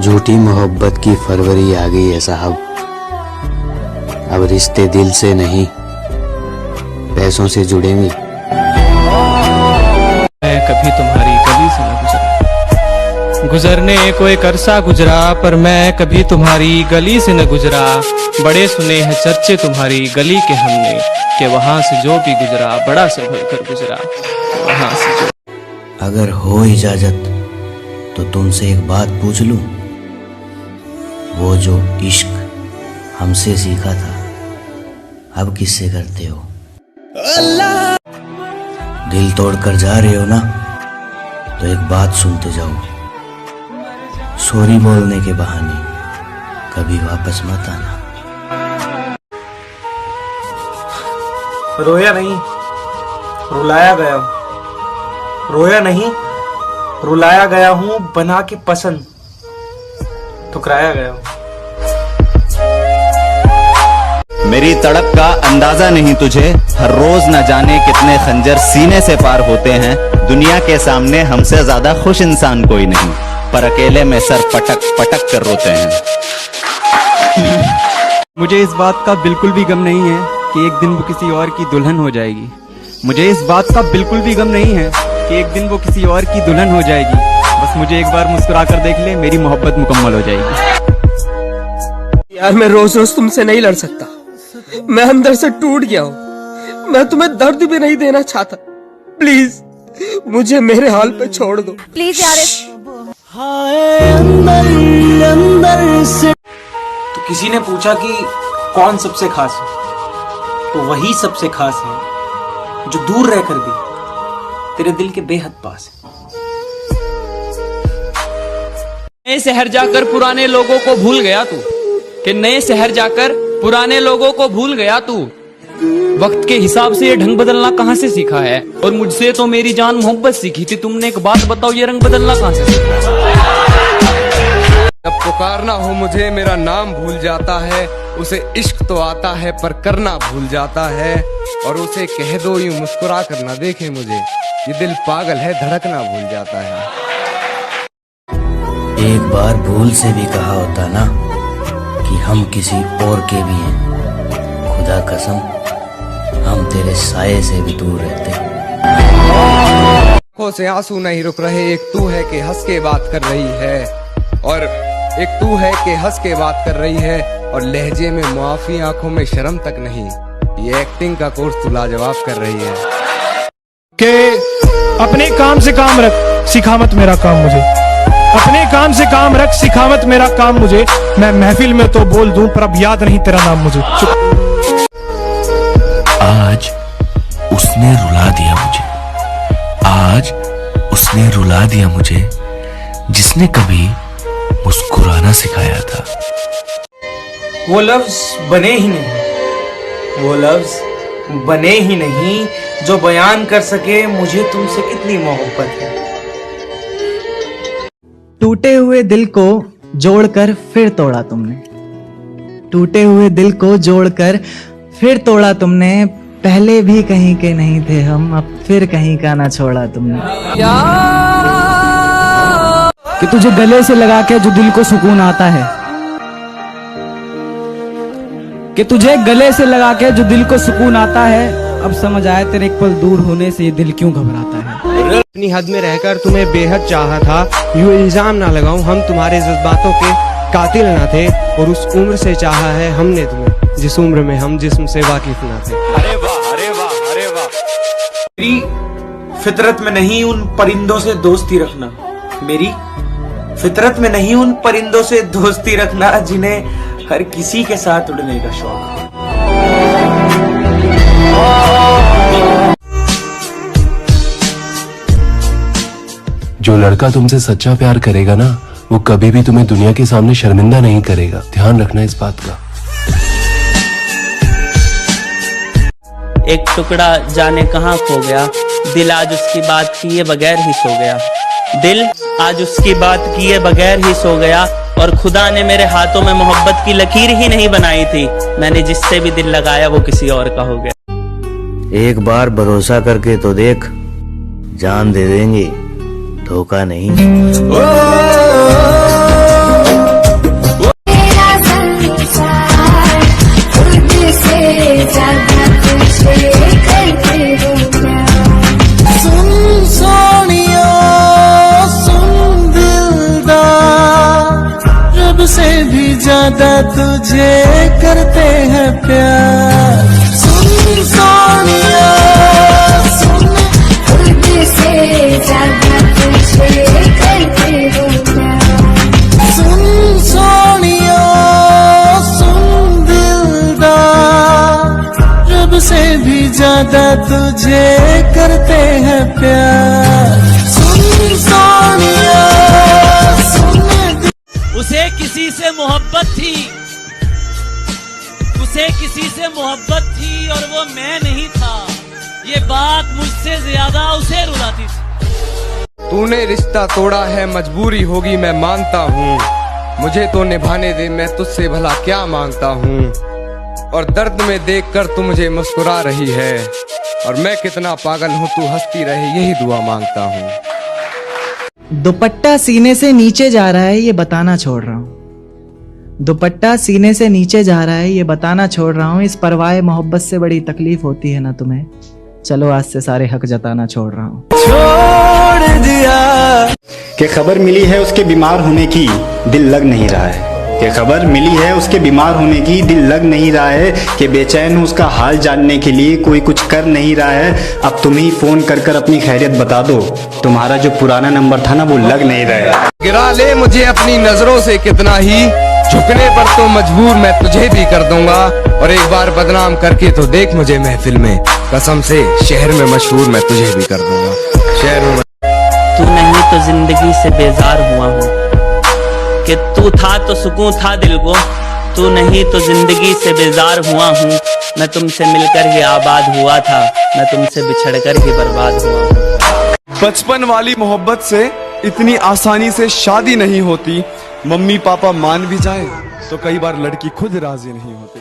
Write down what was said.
झूठी मोहब्बत की फरवरी आ गई है साहब। अब रिश्ते दिल से नहीं पैसों से जुड़ेंगे। मैं कभी तुम्हारी गली से न गुजरा, गुजरने को एक अरसा गुजरा, पर मैं कभी तुम्हारी गली से न गुजरा। बड़े सुने हैं चर्चे तुम्हारी गली के हमने, कि वहां से जो भी गुजरा बड़ा संभल कर गुजरा, वहां से जो। अगर हो इजाजत तो तुमसे एक बात पूछ लूं, वो जो इश्क हमसे सीखा था अब किससे करते हो? दिल तोड़कर जा रहे हो ना, तो एक बात सुनते जाओ। सॉरी बोलने के बहाने कभी वापस मत आना। रोया नहीं, रुलाया गया हूं। रोया नहीं, रुलाया गया हूं। बना के पसंद ठुकराया गया हूं। मेरी तड़प का अंदाजा नहीं तुझे, हर रोज न जाने कितने खंजर सीने से पार होते हैं। दुनिया के सामने हमसे ज्यादा खुश इंसान कोई नहीं, पर अकेले में सर पटक पटक कर रोते हैं। मुझे इस बात का बिल्कुल भी गम नहीं है कि एक दिन वो किसी और की दुल्हन हो जाएगी। मुझे इस बात का बिल्कुल भी गम नहीं है कि एक दिन वो किसी और की दुल्हन हो जाएगी। बस मुझे एक बार मुस्कुरा कर देख ले, मेरी मोहब्बत मुकम्मल हो जाएगी। यार मैं रोज रोज तुमसे नहीं लड़ सकता, मैं अंदर से टूट गया हूँ। मैं तुम्हें दर्द भी नहीं देना चाहता। प्लीज मुझे मेरे हाल पे छोड़ दो। प्लीज यार। तो किसी ने पूछा कि कौन सबसे खास है, तो वही सबसे खास है जो दूर रहकर भी तेरे दिल के बेहद पास है। नए शहर जाकर पुराने लोगों को भूल गया तू, कि नए शहर जाकर पुराने लोगों को भूल गया तू। वक्त के हिसाब से ये ढंग बदलना कहाँ से सीखा है? और मुझसे तो मेरी जान मोहब्बत सीखी थी तुमने। एक बात बताओ, ये रंग बदलना कहाँ से सीखा है? जब पुकारना हो मुझे मेरा नाम भूल जाता है। उसे इश्क तो आता है पर करना भूल जाता है। और उसे कह दो यूं मुस्कुरा कर ना देखे मुझे, ये दिल पागल है धड़कना भूल जाता है। एक बार भूल से भी कहा होता ना कि हम किसी और के भी हैं, खुदा कसम हम तेरे साये से भी दूर रहते। आंखों से आंसू नहीं रुक रहे, एक तू है कि हंस के बात कर रही है, और एक तू है कि हंस के बात कर रही है, और लहजे में मुआफी आंखों में शर्म तक नहीं। ये एक्टिंग का कोर्स तू लाजवाब कर रही है। कि अपने काम से काम रख, सिखा मत मेरा काम मुझे। अपने काम से काम रख, सिखा मत मेरा काम मुझे। मैं महफिल में तो बोल दूं पर अब याद नहीं तेरा नाम मुझे। आज उसने रुला दिया मुझे, आज उसने रुला दिया मुझे, जिसने कभी मुस्कुराना सिखाया था। वो लफ्ज बने ही नहीं, वो लफ्ज बने ही नहीं जो बयान कर सके मुझे तुमसे कितनी मोहब्बत है। टूटे हुए दिल को जोड़कर फिर तोड़ा तुमने, टूटे हुए दिल को जोड़कर फिर तोड़ा तुमने। पहले भी कहीं के नहीं थे हम, अब फिर कहीं का ना छोड़ा तुमने। कि तुझे गले से लगा के जो दिल को सुकून आता है, कि तुझे गले से लगा के जो दिल को सुकून आता है। अब समझ आया तेरे एक पल दूर होने से ये दिल क्यों घबराता है। अपनी हद में रहकर तुम्हें बेहद चाहा था, यूं इल्जाम ना लगाऊं हम तुम्हारे जज्बातों के कातिल ना थे। और उस उम्र से चाहा है हमने तुम्हें जिस उम्र में हम जिस्म से वाकिफ ना थे। अरे वाह, अरे वाह, अरे वाह। मेरी फितरत में नहीं उन परिंदों से दोस्ती रखना, मेरी फितरत में नहीं उन परिंदों से दोस्ती रखना जिन्हें हर किसी के साथ उड़ने का शौक है। जो लड़का तुमसे सच्चा प्यार करेगा ना, वो कभी भी तुम्हें दुनिया के सामने शर्मिंदा नहीं करेगा। ध्यान रखना इस बात का। एक टुकड़ा जाने कहाँ खो गया, दिल आज उसकी बात किए बगैर ही सो गया। दिल आज उसकी बात किए बगैर ही सो गया। और खुदा ने मेरे हाथों में मोहब्बत की लकीर ही नहीं बनाई थी। मैंने जिससे भी दिल लगाया वो किसी और का हो गया। एक बार भरोसा करके तो देख, जान दे देंगे, धोखा नहीं। ज्यादा तुझे करते हैं प्यार। सुन सोनिया सुन, खुद से ज्यादा तुझे करते हैं प्यार। सुन सोनिया सुन दिलदार, रब से भी ज्यादा तुझे करते हैं प्यार। सुन सोनिया सुन। उसे किसी से मोहब्बत थी, उसे किसी से मोहब्बत थी और वो मैं नहीं था, ये बात मुझसे ज्यादा उसे रुलाती थी। तूने रिश्ता तोड़ा है मजबूरी होगी मैं मानता हूँ, मुझे तो निभाने दे मैं तुझसे भला क्या मांगता हूँ। और दर्द में देखकर तू मुझे मुस्कुरा रही है, और मैं कितना पागल हूँ तू हंसती रहे यही दुआ मांगता हूँ। दुपट्टा सीने से नीचे जा रहा है ये बताना छोड़ रहा हूँ। दुपट्टा सीने से नीचे जा रहा है ये बताना छोड़ रहा हूँ। इस परवाह मोहब्बत से बड़ी तकलीफ होती है ना तुम्हें, चलो आज से सारे हक जताना छोड़ रहा हूँ। छोड़ दिया कि खबर मिली है उसके बीमार होने की, दिल लग नहीं रहा है। कि खबर मिली है उसके बीमार होने की, दिल लग नहीं रहा है। कि बेचैन हूँ उसका हाल जानने के लिए, कोई कुछ कर नहीं रहा है। अब तुम ही फोन कर कर अपनी खैरियत बता दो, तुम्हारा जो पुराना नंबर था ना वो लग नहीं रहा है। गिरा ले मुझे अपनी नजरों से कितना ही, झुकने पर तो मजबूर मैं तुझे भी कर दूंगा। और एक बार बदनाम करके तो देख मुझे महफिल में, कसम से शहर में मशहूर मैं तुझे भी कर दूंगा। शहर में तू नहीं तो जिंदगी से बेजार हुआ हूँ, कि तू था तो सुकून था दिल को, तू नहीं तो जिंदगी से बेजार हुआ हूँ। मैं तुमसे मिलकर ही आबाद हुआ था, मैं तुमसे बिछड़कर ही बर्बाद हुआ हूँ। बचपन वाली मोहब्बत से इतनी आसानी से शादी नहीं होती। मम्मी पापा मान भी जाए तो कई बार लड़की खुद राजी नहीं होती।